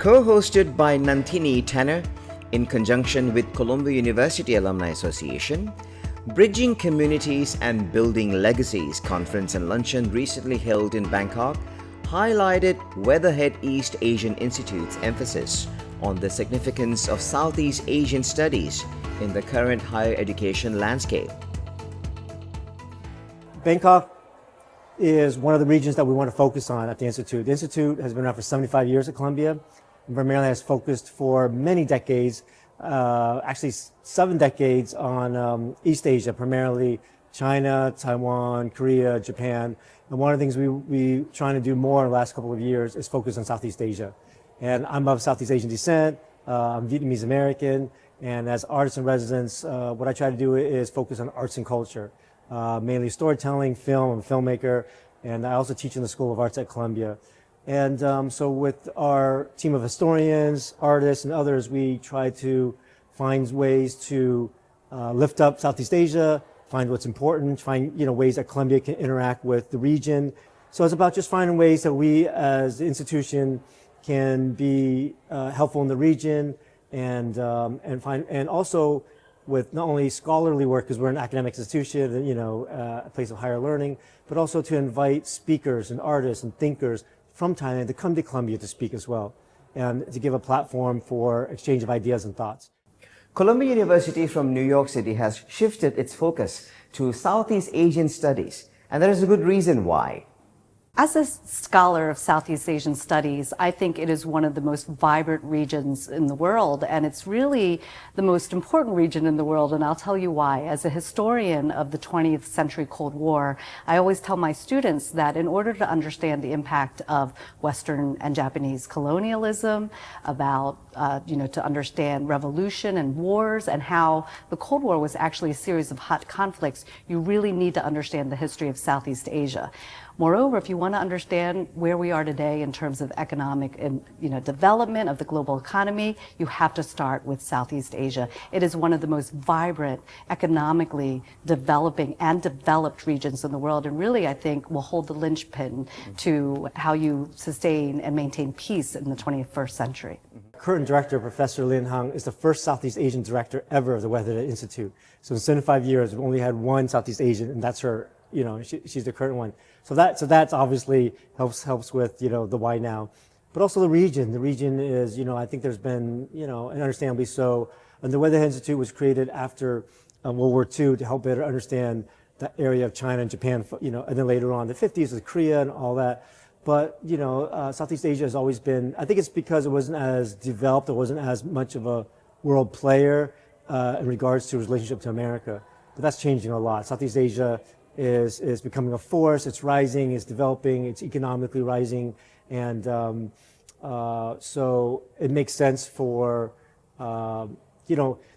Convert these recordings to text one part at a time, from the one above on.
Co-hosted by Nantini Tanner in conjunction with Columbia University Alumni Association, Bridging Communities and Building Legacies conference and luncheon recently held in Bangkok highlighted Weatherhead East Asian Institute's emphasis on the significance of Southeast Asian studies in the current higher education landscape. Bangkok is one of the regions that we want to focus on at the Institute. The Institute has been around for 75 years at Columbia and primarily has focused for many decades, actually 7 decades on East Asia, primarily China, Taiwan, Korea, Japan. And one of the things we trying to do more in the last couple of years is focus on Southeast Asia. And I'm of Southeast Asian descent, I'm Vietnamese American, and as artists in residence, what I try to do is focus on arts and culture. Mainly storytelling, film, I'm a filmmaker, and I also teach in the School of Arts at Columbia. And so with our team of historians, artists, and others, we try to find ways to lift up Southeast Asia, find what's important, find ways that Columbia can interact with the region. So it's about just finding ways that we as the institution can be helpful in the region and also with not only scholarly work, because we're an academic institution, a place of higher learning, but also to invite speakers and artists and thinkers from Thailand to come to Columbia to speak as well, and to give a platform for exchange of ideas and thoughts. Columbia University from New York City has shifted its focus to Southeast Asian studies, and there is a good reason why. As a scholar of Southeast Asian studies, I think it is one of the most vibrant regions in the world, and it's really the most important region in the world, and I'll tell you why. As a historian of the 20th century Cold War, I always tell my students that in order to understand the impact of Western and Japanese colonialism, about, to understand revolution and wars and how the Cold War was actually a series of hot conflicts, you really need to understand the history of Southeast Asia. Moreover, if you want to understand where we are today in terms of economic and development of the global economy, you have to start with Southeast Asia. It is one of the most vibrant, economically developing and developed regions in the world, and really, I think, will hold the linchpin to how you sustain and maintain peace in the 21st century. Current director, Professor Lin Hang, is the first Southeast Asian director ever of the Weatherhead Institute. So in 75 years, we've only had one Southeast Asian, and that's her. She's the current one. So that's obviously helps with the why now, but also the region. The region is I think there's been and understandably so. And the Weatherhead Institute was created after World War II to help better understand the area of China and Japan. And then later on, the 50s with Korea and all that. But Southeast Asia has always been. I think it's because it wasn't as developed. It wasn't as much of a world player in regards to its relationship to America. But that's changing a lot. Southeast Asia is becoming a force. It's rising, it's developing, it's economically rising, and so it makes sense for the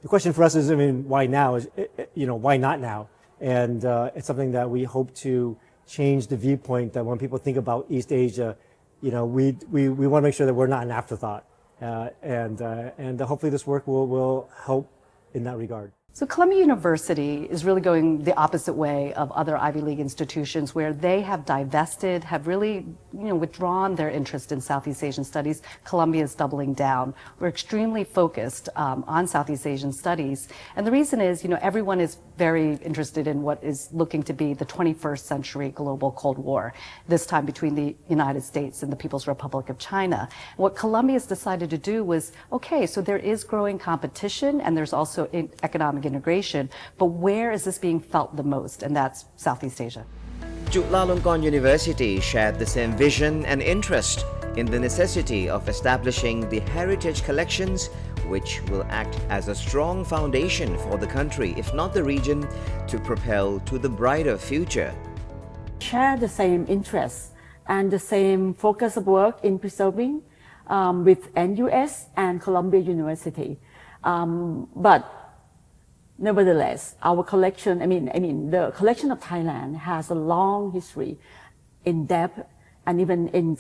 question for us is, why now? Is why not now? And it's something that we hope to change the viewpoint that when people think about East Asia, we want to make sure that we're not an afterthought, and hopefully this work will help in that regard. So Columbia University is really going the opposite way of other Ivy League institutions where they have divested, have really withdrawn their interest in Southeast Asian studies. Columbia is doubling down. We're extremely focused on Southeast Asian studies. And the reason is, everyone is very interested in what is looking to be the 21st century global Cold War, this time between the United States and the People's Republic of China. What Columbia's decided to do was, okay, so there is growing competition and there's also economic integration, but where is this being felt the most? And that's Southeast Asia. Chulalongkorn University shared the same vision and interest in the necessity of establishing the heritage collections, which will act as a strong foundation for the country, if not the region, to propel to the brighter future. Share the same interests and the same focus of work in preserving with NUS and Columbia University, but nevertheless, our collection, the collection of Thailand has a long history in depth and even in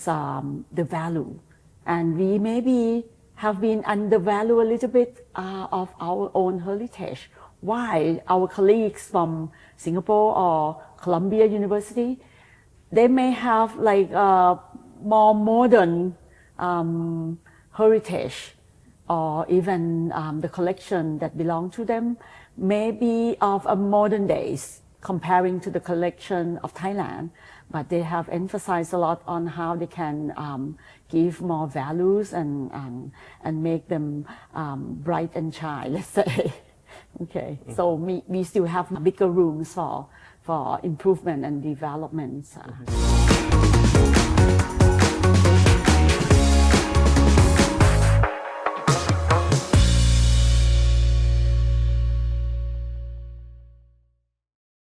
the value. And we maybe have been undervalued a little bit of our own heritage. Why our colleagues from Singapore or Columbia University, they may have like more modern heritage or even the collection that belong to them may be of a modern days comparing to the collection of Thailand, but they have emphasized a lot on how they can give more values and make them bright and shine, let's say. Okay, so we still have bigger rooms for improvement and development.